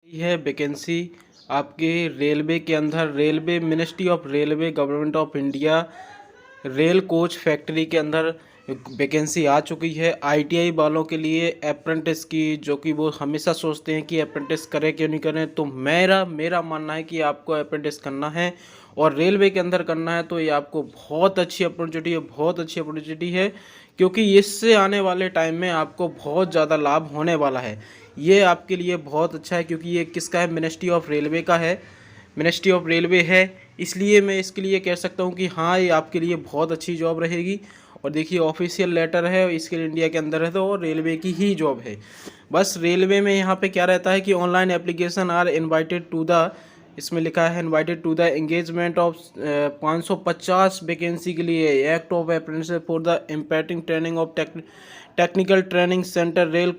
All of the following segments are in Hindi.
है वैकेंसी आपके रेलवे के अंदर, railway ministry of railway government of India rail coach factory के अंदर वैकेंसी आ चुकी है आईटीआई वालों के लिए अप्रेंटिस की, जो कि वो हमेशा सोचते हैं कि अप्रेंटिस करें क्यों नहीं करें। तो मेरा मेरा मानना है कि आपको अप्रेंटिस करना है और रेलवे के अंदर करना है, तो ये आपको बहुत अच्छी अपॉर्चुनिटी है, बहुत अच्छी अपॉर्चुनिटी है, क्योंकि इससे आने वाले टाइम में आपको बहुत ज़्यादा लाभ होने वाला है। ये आपके लिए बहुत अच्छा है, क्योंकि ये किसका है, मिनिस्ट्री ऑफ रेलवे का है, मिनिस्ट्री ऑफ रेलवे है, इसलिए मैं इसके लिए कह सकता हूँ कि हाँ ये आपके लिए बहुत अच्छी जॉब रहेगी। और देखिए ऑफिशियल लेटर है, इसके इंडिया के अंदर है, तो और रेलवे की ही जॉब है। बस रेलवे में यहाँ पे क्या रहता है कि online application are invited to the, इसमें लिखा है invited to the engagement of 550 vacancy के लिए act of apprenticeship for the impacting training of technical training centre rail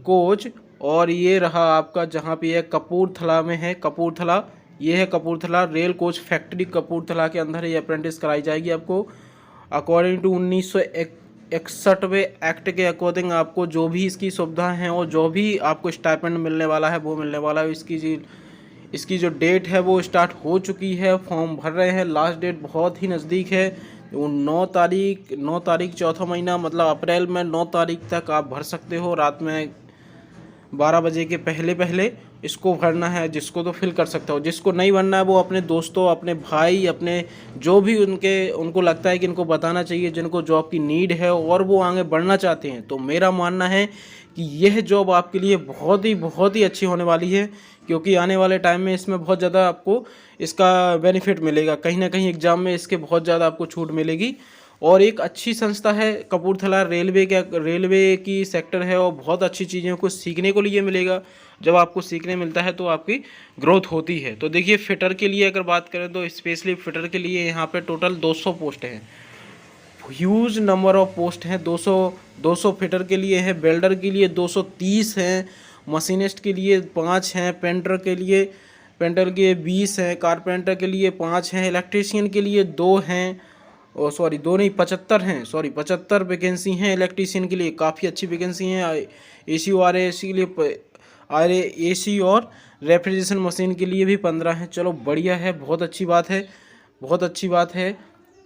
coach. और ये रहा आपका जहाँ पे है कपूरथला में है, कपूरथला, ये है Kapurthala rail coach factory Kapurthala के अंदर ये अप्रेंटिस कराई जाएगी आपको। अकॉर्डिंग टू 1961वें एक्ट के अकॉर्डिंग आपको जो भी इसकी सुविधाएं हैं और जो भी आपको स्टाइपेंड मिलने वाला है वो मिलने वाला है। इसकी जो डेट है वो स्टार्ट हो चुकी है, फॉर्म भर रहे हैं, लास्ट डेट बहुत ही नज़दीक है, वो 9 तारीख चौथा महीना, मतलब अप्रैल में 9 तारीख तक आप भर सकते हो। रात में 12 बजे के पहले पहले इसको भरना है। जिसको तो फिल कर सकता हो, जिसको नहीं भरना है वो अपने दोस्तों, अपने भाई, अपने जो भी उनको लगता है कि इनको बताना चाहिए, जिनको जॉब की नीड है और वो आगे बढ़ना चाहते हैं। तो मेरा मानना है कि यह जॉब आपके लिए बहुत ही अच्छी होने वाली है, क्योंकि आने वाले टाइम में इसमें बहुत ज़्यादा आपको इसका बेनिफिट मिलेगा, कहीं ना कहीं एग्ज़ाम में इसके बहुत ज़्यादा आपको छूट मिलेगी। और एक अच्छी संस्था है कपूरथला रेलवे की सेक्टर है, और बहुत अच्छी चीज़ों को सीखने को लिए मिलेगा। जब आपको सीखने मिलता है तो आपकी ग्रोथ होती है। तो देखिए फिटर के लिए अगर बात करें तो स्पेशली फिटर के लिए यहाँ पे टोटल 200 पोस्ट हैं, ह्यूज नंबर ऑफ पोस्ट हैं। 200 फिटर के लिए है, वेल्डर के लिए 230 हैं, मशीनिस्ट के लिए 5 हैं, पेंटर के 20 हैं, कारपेंटर के लिए 5 हैं, इलेक्ट्रीशियन के लिए 2 हैं, और सॉरी 2 नहीं 75 हैं, सॉरी 75 वैकेंसी हैं इलेक्ट्रीशियन के लिए, काफ़ी अच्छी वैकेंसी हैं। एसी और एसी के लिए एसी और रेफ्रिजरेशन मशीन के लिए भी 15 हैं। चलो बढ़िया है, बहुत अच्छी बात है, बहुत अच्छी बात है।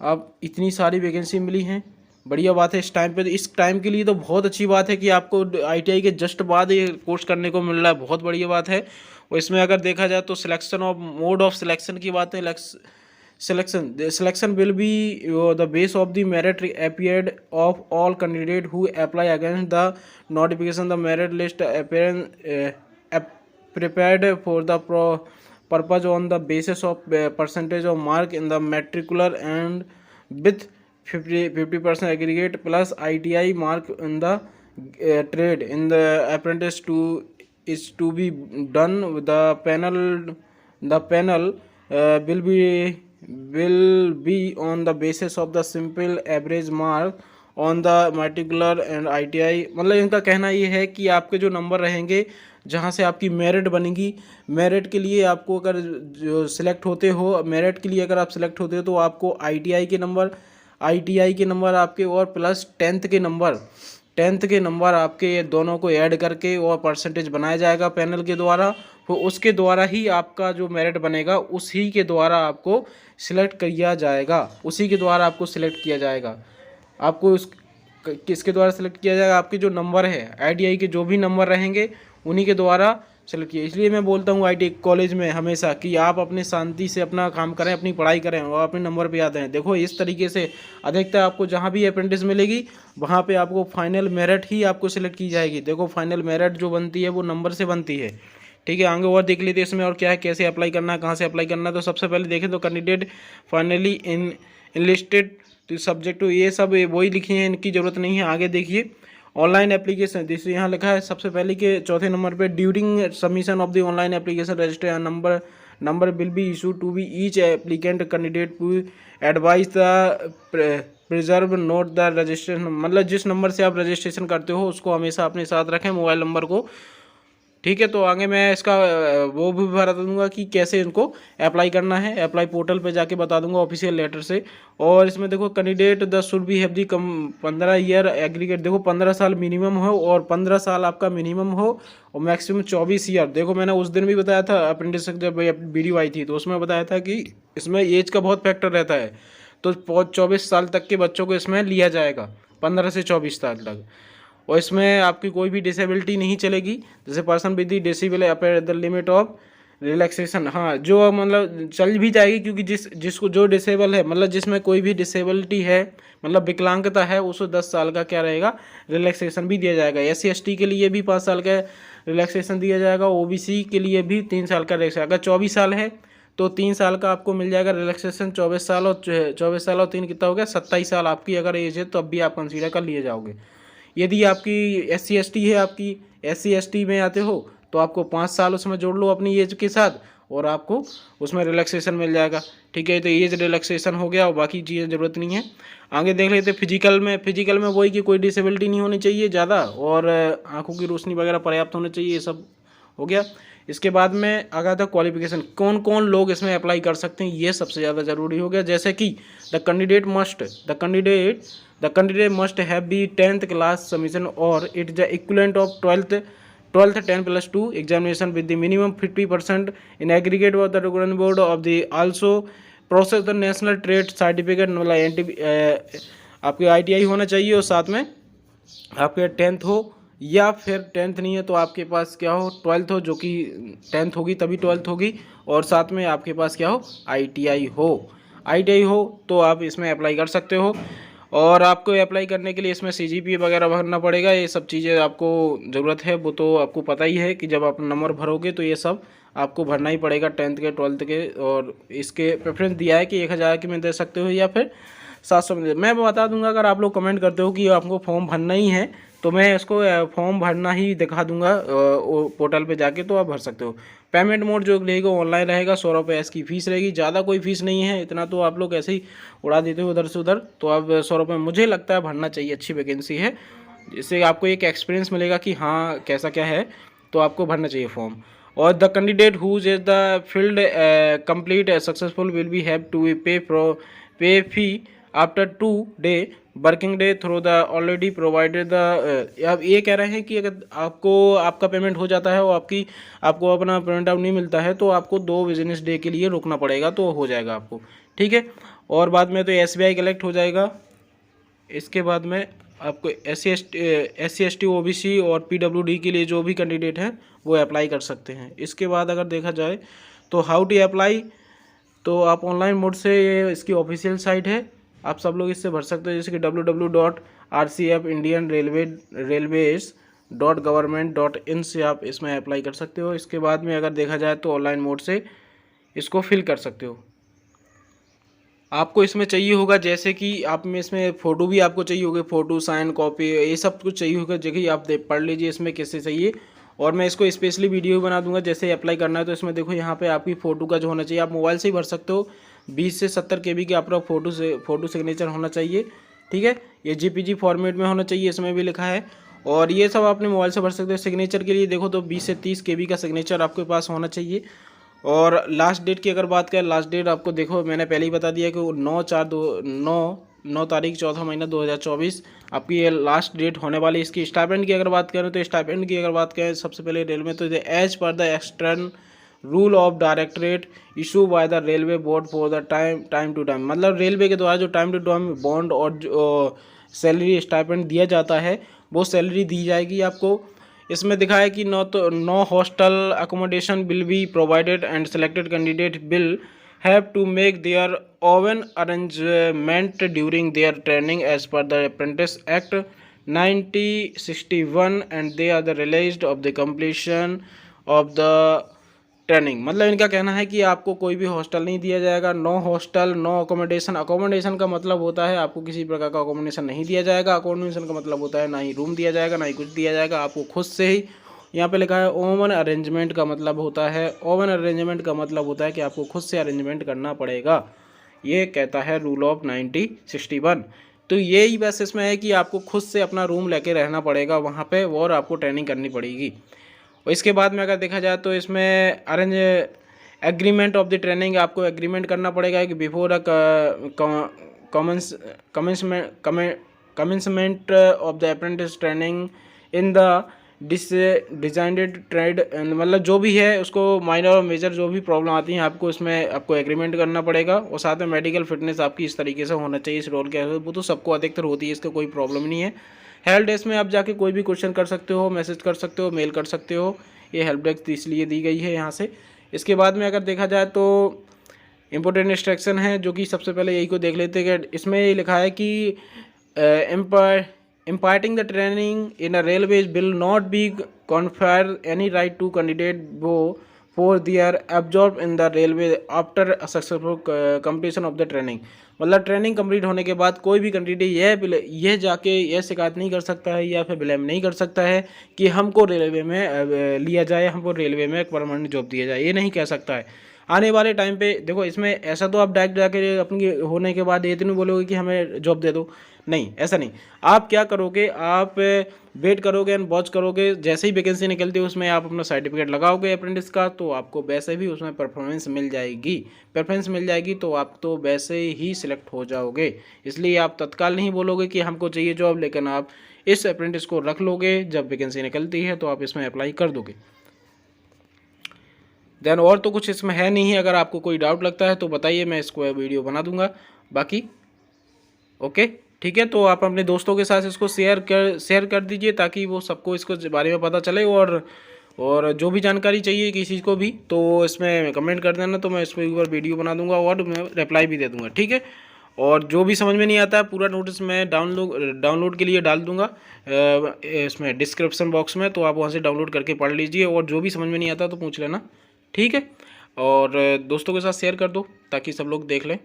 अब इतनी सारी वैकेंसी मिली हैं, बढ़िया बात है। इस टाइम पे, इस टाइम के लिए तो बहुत अच्छी बात है कि आपको आईटीआई के जस्ट बाद ये कोर्स करने को मिल रहा है, बहुत बढ़िया बात है। और इसमें अगर देखा जाए तो selection of mode of selection की बात है, selection will be the base of the merit appeared of all candidate who apply against the notification. The merit list prepared for the purpose on the basis of percentage of mark in the matricular and with 50% aggregate plus ITI mark in the trade in the apprentice to is to be done with the panel will be on the basis of the simple average mark on the matricular and ITI. मतलब इनका कहना ये है कि आपके जो नंबर रहेंगे, जहाँ से आपकी मेरिट बनेगी, मेरिट के लिए आपको अगर जो सिलेक्ट होते हो, मेरिट के लिए अगर आप सिलेक्ट होते हो तो आपको आईटीआई के नंबर आपके और प्लस 10th के नंबर आपके दोनों को ऐड करके और परसेंटेज बनाया जाएगा पैनल के द्वारा। तो उसके द्वारा ही आपका जो मेरिट बनेगा उसी के द्वारा आपको सिलेक्ट किया जाएगा, उसी के द्वारा आपको सिलेक्ट किया जाएगा। आपको उस किसके द्वारा सेलेक्ट किया जाएगा, आपके जो नंबर है आईटीआई के जो भी नंबर रहेंगे उन्हीं के द्वारा सेलेक्ट किया। इसलिए मैं बोलता हूँ आईटीआई कॉलेज में हमेशा कि आप अपने शांति से अपना काम करें, अपनी पढ़ाई करें और अपने नंबर पे याद रहें। देखो इस तरीके से अधिकतर आपको जहाँ भी अप्रेंटिस मिलेगी वहाँ पे आपको फाइनल मेरिट ही आपको सिलेक्ट की जाएगी। देखो फाइनल मेरिट जो बनती है वो नंबर से बनती है, ठीक है। आगे और देख लेते हैं इसमें और क्या है, कैसे अप्लाई करना है, कहाँ से अप्लाई करना है। तो सबसे पहले देखें तो कैंडिडेट फाइनली इनलिस्टेड तो सब्जेक्ट तो ये सब वही लिखे हैं, इनकी ज़रूरत नहीं है। आगे देखिए ऑनलाइन एप्लीकेशन, जैसे यहाँ लिखा है सबसे पहले के चौथे नंबर पे during submission of the online application register number will be issue to be each applicant candidate to advise the preserve note the registration. मतलब जिस नंबर से आप रजिस्ट्रेशन करते हो उसको हमेशा अपने साथ रखें, मोबाइल नंबर को, ठीक है। तो आगे मैं इसका वो भी बता दूंगा कि कैसे इनको अप्लाई करना है, अप्लाई पोर्टल पे जाके बता दूंगा ऑफिशियल लेटर से। और इसमें देखो candidate the should be have the come 15 year aggregate, देखो 15 साल मिनिमम हो और 15 साल आपका मिनिमम हो और मैक्सिमम 24 ईयर। देखो मैंने उस दिन भी बताया था अप्रेंटिस जब वीडियो आई थी तो उसमें बताया था कि इसमें एज का बहुत फैक्टर रहता है, तो 24 साल तक के बच्चों को इसमें लिया जाएगा, 15 से 24 साल तक। और इसमें आपकी कोई भी डिसेबिलिटी नहीं चलेगी, जैसे person with the disable upper the limit of relaxation, हाँ जो मतलब चल भी जाएगी, क्योंकि जिसको जो डिसेबल है, मतलब जिसमें कोई भी डिसेबिलिटी है, मतलब विकलांगता है, उसको 10 साल का क्या रहेगा, रिलैक्सेशन भी दिया जाएगा। SC ST के लिए भी 5 साल का रिलैक्सेशन दिया जाएगा, OBC के लिए भी 3 साल का रिलैक्सेशन। अगर 24 साल है तो 3 साल का आपको मिल जाएगा रिलैक्सेशन, 24 साल और 3 कितना हो गया, 27 साल आपकी अगर एज है तो अब भी आप कंसीडर कर लिए जाओगे। यदि आपकी SC ST है, आपकी SC ST में आते हो तो आपको 5 साल उसमें जोड़ लो अपनी एज के साथ और आपको उसमें रिलैक्सेशन मिल जाएगा। ठीक है, तो एज रिलैक्सेशन हो गया और बाकी चीज़ें ज़रूरत नहीं है। आगे देख लेते फिजिकल में वही कि कोई डिसेबिलिटी नहीं होनी चाहिए ज़्यादा और आंखों की रोशनी वगैरह पर्याप्त होनी चाहिए, ये सब हो गया। इसके बाद में आ गया था क्वालिफिकेशन, कौन कौन लोग इसमें अप्लाई कर सकते हैं, ये सबसे ज़्यादा ज़रूरी हो गया। जैसे कि the candidate must have be 10th class submission और it the equivalent of 12th 10+2 examination with the minimum 50% in aggregate of the recognition board of the also process the national trade certificate, मतलब आपके ITI होना चाहिए और साथ में आपके 10th हो, या फिर 10th नहीं है तो आपके पास क्या हो, 12th हो, जो कि 10th होगी तभी 12th होगी, और साथ में आपके पास क्या हो, ITI हो तो आप इसमें अप्लाई कर सकते हो। और आपको अप्लाई करने के लिए इसमें CGPA वगैरह भरना पड़ेगा, ये सब चीज़ें आपको ज़रूरत है, वो तो आपको पता ही है कि जब आप नंबर भरोगे तो ये सब आपको भरना ही पड़ेगा, 10th के 12th के। और इसके प्रेफरेंस दिया है कि 1000 के में दे सकते हो या फिर 700 में मैं बता दूंगा। अगर आप लोग कमेंट करते हो कि आपको फॉर्म भरना ही है तो मैं इसको फॉर्म भरना ही दिखा दूंगा पोर्टल पे जाके, तो आप भर सकते हो। पेमेंट मोड जो रहेगा ऑनलाइन रहेगा, 100 रुपये इसकी फ़ीस रहेगी, ज़्यादा कोई फ़ीस नहीं है, इतना तो आप लोग ऐसे ही उड़ा देते हो उधर से उधर, तो आप 100 रुपये मुझे लगता है भरना चाहिए, अच्छी वैकेंसी है, जिससे आपको एक एक्सपीरियंस मिलेगा कि हाँ कैसा क्या है, तो आपको भरना चाहिए फॉर्म। और the candidate whose is the field complete successful will be have to pay fee after 2 day working day through the already provided the. अब ये कह रहे हैं कि अगर आपका पेमेंट हो जाता है और आपको अपना प्रिंट आउट नहीं मिलता है तो आपको 2 बिजनेस डे के लिए रुकना पड़ेगा, तो हो जाएगा आपको। ठीक है, और बाद में तो SBI कलेक्ट हो जाएगा। इसके बाद में आपको SC ST OBC और PWD के लिए जो भी कैंडिडेट हैं वो अप्लाई कर सकते हैं। इसके बाद अगर देखा जाए तो हाउ टू अप्लाई, तो आप ऑनलाइन मोड से, ये इसकी ऑफिशियल साइट है, आप सब लोग इससे भर सकते हो, जैसे कि www.rcfindianrailways.government.in से आप इसमें अप्लाई कर सकते हो। इसके बाद में अगर देखा जाए तो ऑनलाइन मोड से इसको फिल कर सकते हो। आपको इसमें चाहिए होगा, जैसे कि आप में इसमें फ़ोटो भी आपको चाहिए होगा, फ़ोटो साइन कॉपी ये सब कुछ चाहिए होगा, जगह आप पढ़ लीजिए इसमें कैसे चाहिए, और मैं इसको स्पेशली वीडियो बना दूंगा जैसे अप्लाई करना है। तो इसमें देखो यहाँ पे आपकी फ़ोटो का जो होना चाहिए, आप मोबाइल से ही भर सकते हो, 20 से 70 KB की आपका फ़ोटो सिग्नेचर होना चाहिए। ठीक है, ये JPG फॉर्मेट में होना चाहिए, इसमें भी लिखा है, और ये सब अपने मोबाइल से भर सकते हो। सिग्नेचर के लिए देखो तो 20 से 30 KB का सिग्नेचर आपके पास होना चाहिए। और लास्ट डेट की अगर बात करें, लास्ट डेट आपको देखो मैंने पहले ही बता दिया कि 9 तारीख 4वां महीना 2024 आपकी ये लास्ट डेट होने वाली। इसकी स्टाइपेंड की अगर बात करें तो स्टाइपेंड की अगर बात करें सबसे पहले रेलवे, तो as per the extern rule of directorate issue by the railway board for the time to time, मतलब रेलवे के द्वारा जो टाइम टू टाइम बॉन्ड और जो सैलरी स्टाइपेंड दिया जाता है वो सैलरी दी जाएगी आपको। इसमें दिखा है कि no hostel accommodation will be provided and selected candidate will have to make their own arrangement during their training as per the apprentice act 1961 and they are the released of the completion of the training. मतलब इनका कहना है कि आपको कोई भी हॉस्टल नहीं दिया जाएगा, no hostel no accommodation. Accommodation का मतलब होता है आपको किसी प्रकार का अकोमोडेशन नहीं दिया जाएगा। अकोमोडेशन का मतलब होता है ना ही रूम दिया जाएगा ना ही कुछ दिया जाएगा, आपको खुद से ही। यहाँ पे लिखा है ओवन अरेंजमेंट का मतलब होता है, ओवन अरेंजमेंट का मतलब होता है कि आपको खुद से अरेंजमेंट करना पड़ेगा, ये कहता है रूल ऑफ 1961। तो यही बस इसमें है कि आपको खुद से अपना रूम लेके रहना पड़ेगा वहाँ पे, और आपको ट्रेनिंग करनी पड़ेगी। और इसके बाद में अगर देखा जाए तो इसमें arrange agreement of the training, आपको एग्रीमेंट करना पड़ेगा कि before a commencement of the apprentice training in the designed trade, मतलब जो भी है उसको माइनर और मेजर जो भी प्रॉब्लम आती हैं आपको इसमें आपको एग्रीमेंट करना पड़ेगा। और साथ में मेडिकल फिटनेस आपकी इस तरीके से होना चाहिए इस रोल के, वो तो सबको अधिकतर होती है, इसका कोई प्रॉब्लम नहीं है। हेल्प डेस्क में आप जाके कोई भी क्वेश्चन कर सकते हो, मैसेज कर सकते हो, मेल कर सकते हो, ये हेल्प डेस्क इसलिए दी गई है यहाँ से। इसके बाद में अगर देखा जाए तो इम्पोर्टेंट इंस्ट्रक्शन है, जो कि सबसे पहले यही को देख लेते हैं कि इसमें ये लिखा है कि imparting the training in a railways will not be confer any right to candidate for their absorbed in the railway after a successful completion of the training। मतलब ट्रेनिंग कंप्लीट होने के बाद कोई भी कैंडिडेट यह जाके यह शिकायत नहीं कर सकता है या फिर ब्लेम नहीं कर सकता है कि हमको रेलवे में लिया जाए, हमको रेलवे में एक परमानेंट जॉब दिया जाए, ये नहीं कह सकता है। आने वाले टाइम पे देखो, इसमें ऐसा तो आप डायरेक्ट जाके अपनी होने के बाद ये तो नहीं बोलोगे कि हमें जॉब दे दो, नहीं, ऐसा नहीं। आप क्या करोगे, आप वेट करोगे एंड वॉच करोगे, जैसे ही वैकेंसी निकलती है उसमें आप अपना सर्टिफिकेट लगाओगे अप्रेंटिस का, तो आपको वैसे भी उसमें परफॉर्मेंस मिल जाएगी, प्रेफरेंस मिल जाएगी, तो आप तो वैसे ही सिलेक्ट हो जाओगे। इसलिए आप तत्काल नहीं बोलोगे कि हमको चाहिए जॉब, लेकिन आप इस अप्रेंटिस को रख लोगे, जब वैकेंसी निकलती है तो आप इसमें अप्लाई कर दोगे। देन और तो कुछ इसमें है नहीं है, अगर आपको कोई डाउट लगता है तो बताइए, मैं इसको वीडियो बना दूंगा। बाकी ओके, ठीक है, तो आप अपने दोस्तों के साथ इसको शेयर कर दीजिए ताकि वो सबको इसको बारे में पता चले। और जो भी जानकारी चाहिए किसी को भी तो इसमें कमेंट कर देना, तो मैं इस पर ऊपर वीडियो बना दूंगा और मैं रिप्लाई भी दे दूंगा, ठीक है। और जो भी समझ में नहीं आता है पूरा नोटिस मैं डाउनलोड के लिए डाल दूंगा इसमें डिस्क्रिप्शन बॉक्स में, तो आप वहाँ से डाउनलोड करके पढ़ लीजिए, और जो भी समझ में नहीं आता तो पूछ लेना, ठीक है। और दोस्तों के साथ शेयर कर दो ताकि सब लोग देख लें।